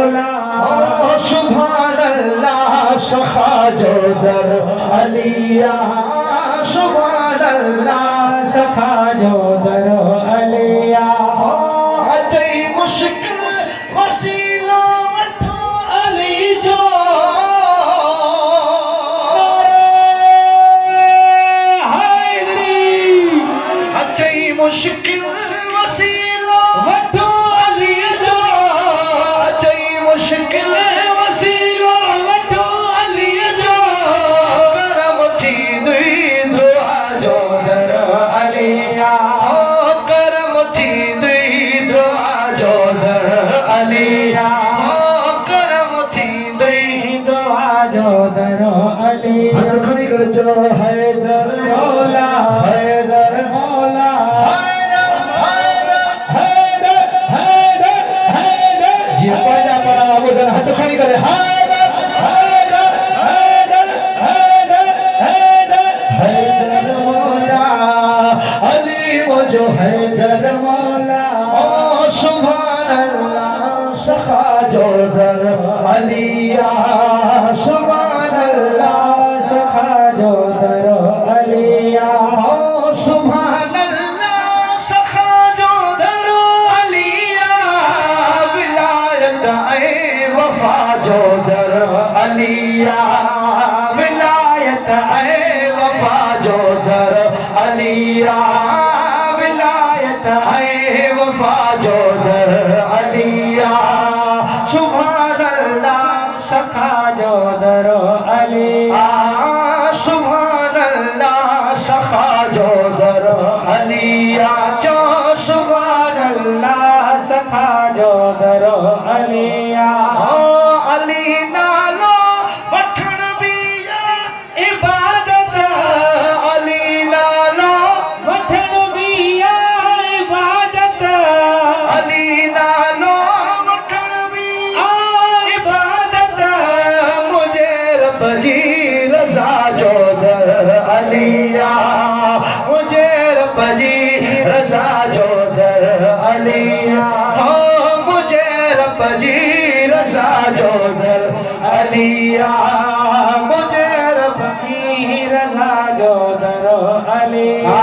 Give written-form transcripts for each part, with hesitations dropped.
مولا سبحان اللہ سخا جو در علیہ سبحان اللہ سخا جو در علیہ اچھائی مشکل وسیلہ وٹھو علی جو حیدری اچھائی مشکل وسیلہ وٹھو علی جو اچھائی مشکل وسیلہ وٹھو علی جو کرم تھی دی دعا جو در علیہ کرم تھی دی دعا جو در علیہ کرم تھی دی دعا جو در علیہ ہاتھ کھڑی کر جو حیدر مولا حیدر مولا جی پاجا پڑا ابو در ہاتھ کھڑی کرے حیدر حیدر حیدر حیدر حیدر حیدر مولا علی وہ جو حیدر مولا سبحان اللہ سخا جو در علیہ سبحان اللہ سخا جو در علیہ سبحان اللہ سخا جو در علیہ ولایت اے وفا جو در علیہ ولایت اے وفا جو در علیہ ولایت اے وفا جو در علیہ سبحان اللہ سخا جو در علیہ سبحان اللہ سخا جو در علیہ جو سبحان اللہ سخا جو در علیہ علی نالو وٹھن بیا عبادت علی نالو وٹھن بیا عبادت علی نالو وٹھن بیا عبادت مجھے رب جی رضا جو در علیہ مجھے رب جی رضا جو در علیہ مجھے رب جی رضا جو در علیہ مجھے رب کی رضا جو در علیہ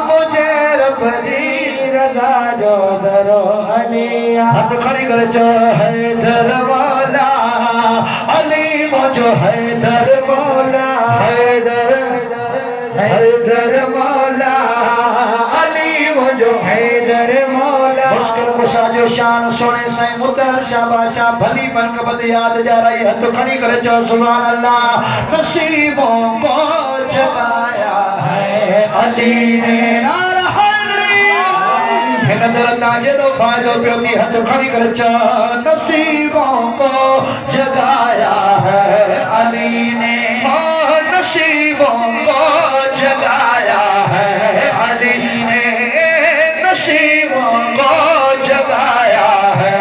مجھے رب جی رضا جو در علیہ ہاتھ کھڑی کر جو حیدر مولا علی مجھو حیدر مولا حیدر حیدر مولا علی مجھو حیدر مولا مشکل کشا جو شان سونے سائیں مدر شاہ بادشاہ بھلی برکت یاد جا رہی ہاتھ کھڑی کر جو سبحان اللہ نصیبوں کو جگایا ہے علی نے نعرہ حیدری نظر تاجر و فائدہ پیوتی ہاتھ کھڑی کر جو نصیبوں کو جگایا ہے علی نے نصیبوں کو جگایا ہے علی نے نصیبوں کو جگایا ہے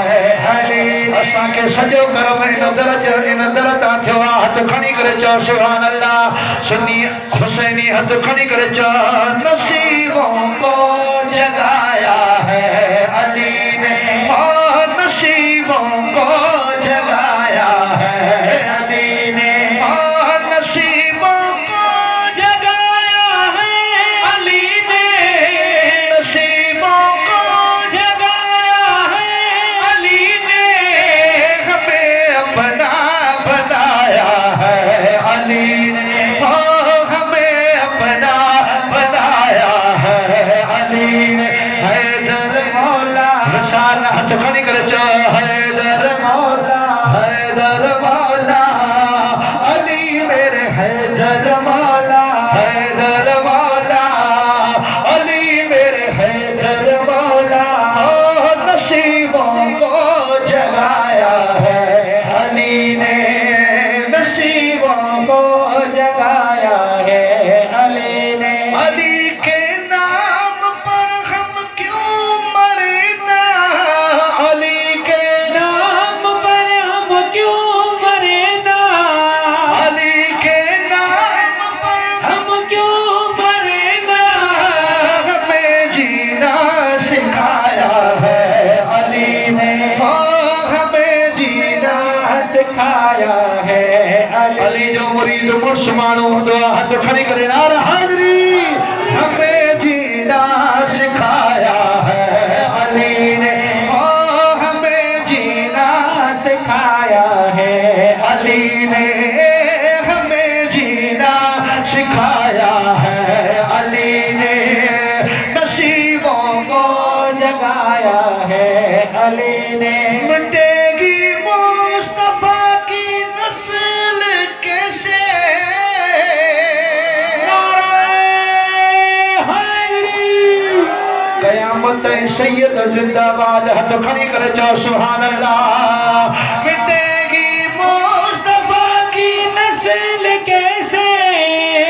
علی اساں کے سجو کرم ان درتا تھوا ہاتھ کھڑی کر چا سبحان اللہ سنی حسینی ہاتھ کھڑی کر چا نصیبوں کو جگایا ہے علی نے نصیبوں کو جگایا ہے علی نے نصیبوں کو جگایا ہے علی نے نصیبوں کو جگایا ہے علی نے ہمیں اپنا بنایا ہے علی نے ہمیں اپنا بنایا ہے علی نے حیدر مولا رسال ہاتھ کھڑی کر جو حیدر مولا حیدر مولا علی میرے حیدر مولا حیدر مولا علی میرے حیدر مولا نصیبوں کو جگایا ہے علی نے نصیبوں کو جگایا ہے علی نے علی کے نام پر ہم کیوں مرنا علی کے نام پر ہم کیوں مرنا علی کے نام پر ہم کیوں مرنا ہمیں جینا سکھایا ہے علی نے ہمیں مرید مرشمانو دعا ہاتھ کھڑی کرے نعرہ حاضری ہمیں جینا سکھایا ہے علی نے ہمیں جینا سکھایا ہے علی نے ہمیں جینا سکھایا ہے علی نے نصیبوں کو جگایا ہے علی نے مٹے گی مصطفیٰ کی نسل کیسے قیامت سید زندہ باد ہاتھ کھڑی کر جاؤ سبحان اللہ مٹے گی مصطفیٰ کی نسل کیسے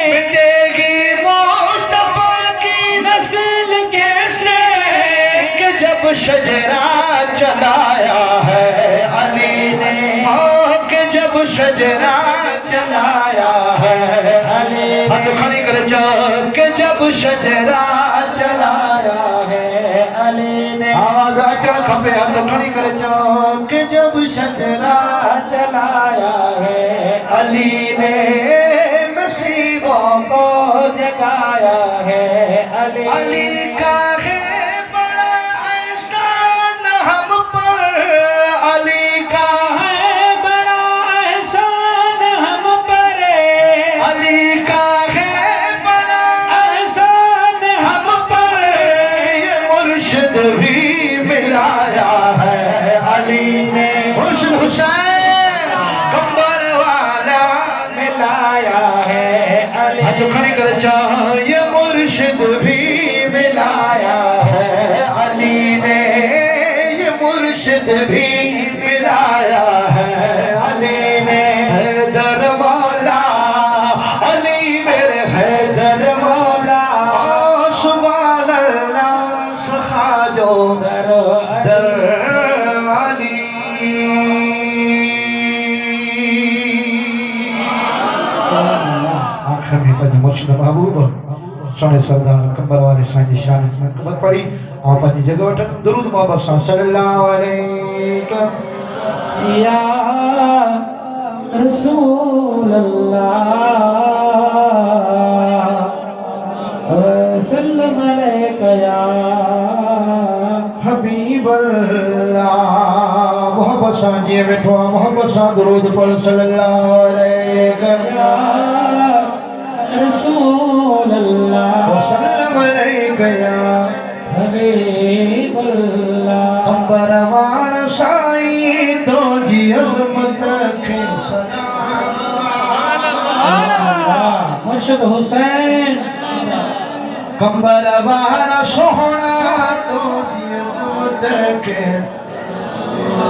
مٹے گی مصطفیٰ کی نسل کیسے کہ جب شجرہ چلایا ہے علی نے کہ جب شجرہ چلایا ہے علی ہاتھ کھڑی کر جاؤ کہ جب شجرہ چلایا ہے علی نے آواز اچھا کھپے ہاتھ کھڑی کر جاؤ کہ جب شجرہ چلایا ہے علی نے نصیبوں کو جگایا ہے علی کا ہے بڑا احسان ہم پر علی کا ہے بڑا احسان ہم پر علی کا ہے بڑا احسان ہم پر یہ مرشد بھی ملایا ہے علی نے حسن حسین کمبر والا ملایا ہے علی ہاتھ کھڑی کر جاؤ یہ مرشد بھی ملایا ہے علی نے یہ مرشد بھی ملایا ہے علی نے حیدر مولا علی میرے حیدر مولا سبحان اللہ سخا جو در علی آخر میں پنج مرشد محبوب سونے سردار کمبر والے سائن شان میں قبط پڑی اور پنج جگہ وٹن درود محبت صلی اللہ علیہ یا رسول اللہ سلم علیکہ یا حبیب اللہ محبت سان جی بیٹھو محبت سان درود پڑھ صلی اللہ علیہ یا رسول اللہ وسلم علیکہ یا حبیب اللہ کمبر وار سائی تو جی عظمت کے سلام مرشد حسین کمبر وار سوہنا تو جی عظمت کے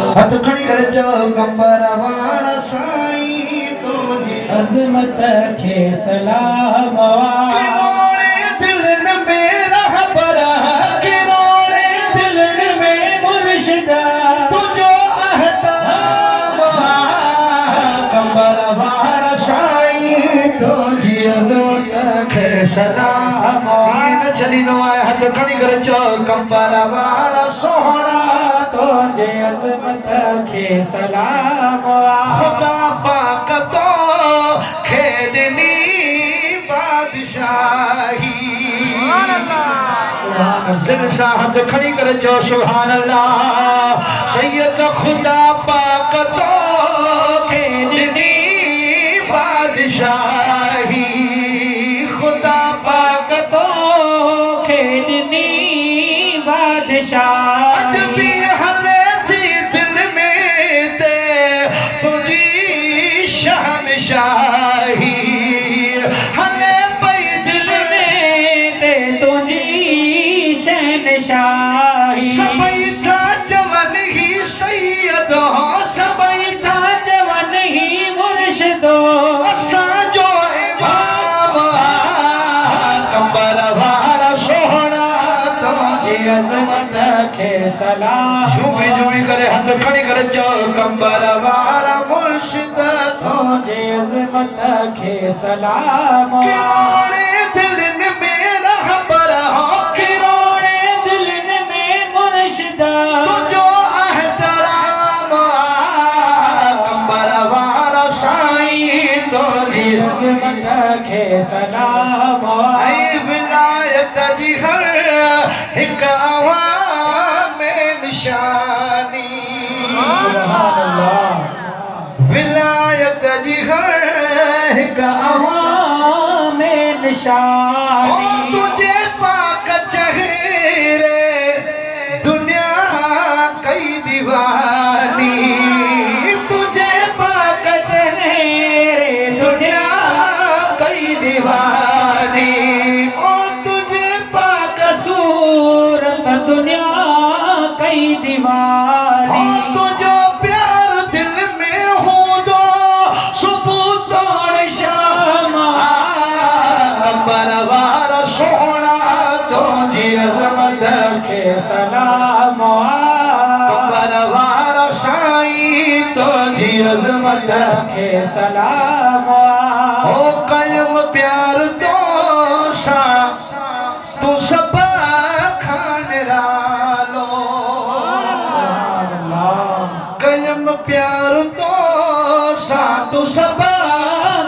ہاتھ کھڑی کر جاؤ کمبر وار سائی تو جی عظمت کے سلام کنورے دل نے میرا برا کنورے دل نے میں مرشدہ تجھو احترام کمبر وار سائی تو جی عظمت کے سلام چلی نو آئے ہاتھ کھڑی کر جاؤ کمبر وار سوہنا تو جی عظمت کے سلام خدا پاک تو کھیدنی بادشاہی دل ساہت کھڑی کر جو سبحان اللہ سید خدا پاک تو کھیدنی بادشاہی خدا پاک تو کھیدنی بادشاہی ادبی حلے تھی دل میں تے تجھی شہنشاہی حلے پئی دل میں تے تجھی شہنشاہی سبئی تھا جوان ہی سید ہو سبئی تھا جوان ہی مرشد ہو اساں جو امام کمبر وار سوہنا تو جی عظمت کے سلام جھومی کرے ہاتھ کھڑی کر جاؤ کمبر وار مرشد تو جی عظمت کے سلام کنورے دل نے میرا برا کنورے دل نے میں مرشدہ تجھو احترام کمبر وار سائی تو جی सलाम विलायत जी हर हिक आवाज़ में निशानी विलायत जी हर हिक आवाज़ में निशानी तुझे पाक चेहरे दुनिया कई दीवानी तुझे पाक चेहरे दुनिया कई दीवानी ओ तुझे पाक सूरत दुनिया कई दीवानी तुझो प्यार दिल में हो दो सुबह तोड़ शाम परवार सोना तुझी अजमत के सलाम परवार साईं तुझी अजमत के सलाम ओ कायम प्यार तो सा तू सब खान रालो कायम प्यार तो सा तू सब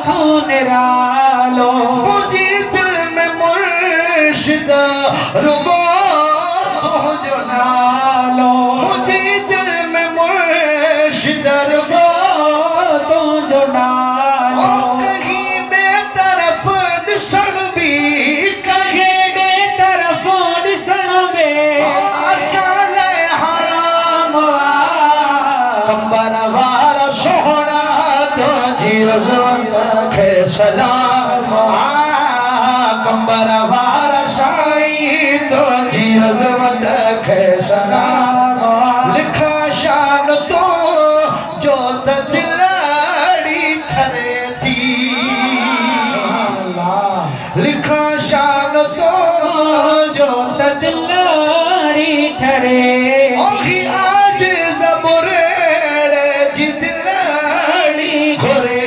खान रालो मुझे दिल में मुर्शिद रुबो जो नालो मुझे दिल में मुर्शिद रुबो जो नालो कहीं बेतरफ दिसन भी कहीं बेतरफ दिसन में असल हराम कंबर वाला सोना तो जीवजवंत के सलाम कंबर वाला साईं तो जीवजवंत के सलाम लिखा शान तो जो दिलाड़ी ठरे थी लिखा शान तो जो दिलाड़ी ठरे ओही आज ज़बुरेड़े जी दिलाड़ी घुरे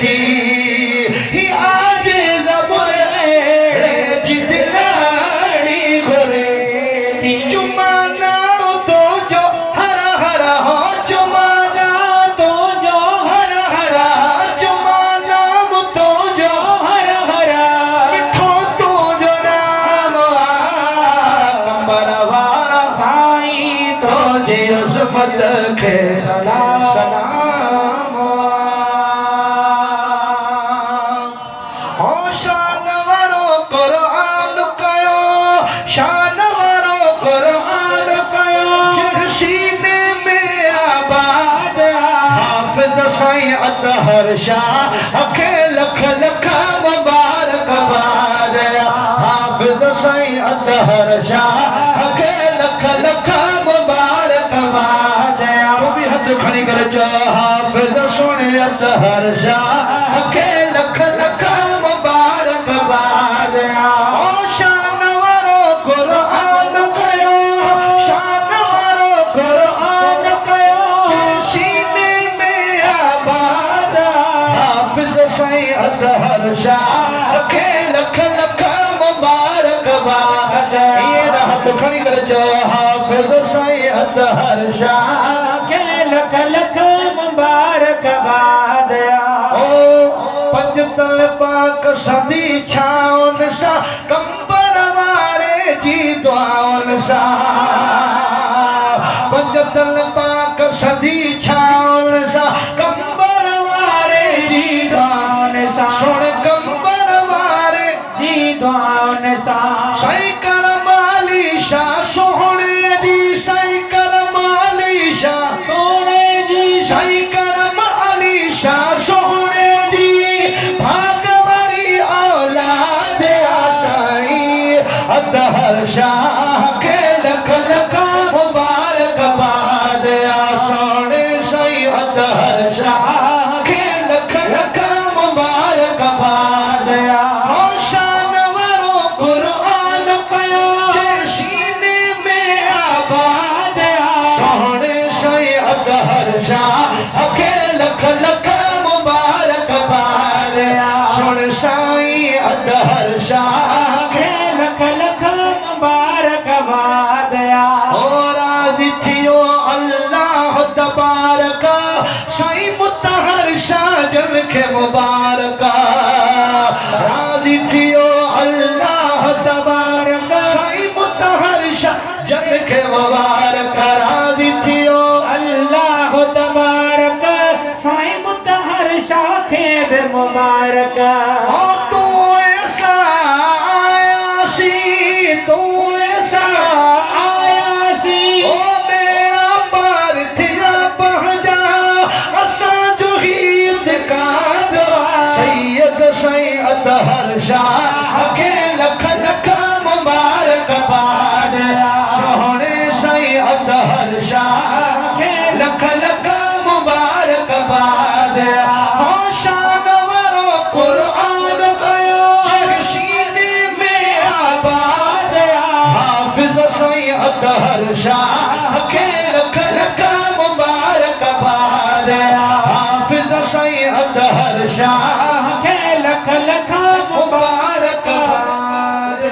थी ही आज ज़बुरेड़े जी दिलाड़ी घुरे थी चुमाना तो जो हर हर हो चुमाना तो जो हर हर चुमाना तो जो हर हर मिठो तो जो नाम कंबर वाला साईं तो जी अज़मत के सलाम ओ शान वारो कुरान कयो शान वारो कुरान कयो सीने में आबाद हाफिज़ साईं अतहर शाह अखे लख लख मुबारकबाद हाफिज़ साईं अतहर शाह अखे लख लख मुबारकबाद वो भी हथ खड़ी कर चो हाफिज़ सोने अतहर शाह अखे लख लख मुबारकबाद ओ शान वारो कुरान कयो शान वारो कुरान कयो सीने में आबाद हाफिज़ साईं अतहर शाह अखे लख लख मुबारकबाद ये हथ खड़ी कर चो हाफिज़ साईं अतहर शाह अखे लख लख मुबारकबाद ओ पंजतल पाक सदी छाउन सा कंबर वारे जी दुआउन सा पंजतल पाक सदी छाउन सा कंबर वारे जी दुआउन सा सुन कंबर वारे जी दुआउन सा साईं करमाली शाह सोहणे जी साईं करमाली शाह सोहणे जी साईं करमाली शाह सोहणे जी भागवरी औलाद साईं अतहर शाह के लख लख मुबारकबाद सोहणे साईं अतहर शाह के लख लख मुबारकबाद ओ शान वारो कुरान कयो सीने में आबाद सोहणे साईं अतहर शाह अखे लख लख मुबारकबाद सुन साईं अतहर शाह खे लख लख मुबारकबाद ओ राज़ी थियो अल्लाह तबारक साईं मुतहर शाह जन खे मुबारक मुबारक तू ऐसा आया सी तू ऐसा आया सी ओ मेरा पार थिया पहुंचा असा जो हीत का सैयद सैयद हर शाह के लख लख मुबारक बाद सोहने सैयद हर शाह के लख लख मुबारक बाद हो शान वारो कुरान गया सीने में आबाद हाफिज सैयद हर शाह के लख लख मुबारक बाद हाफिज सैयद हर शाह के लख लख मुबारक बाद।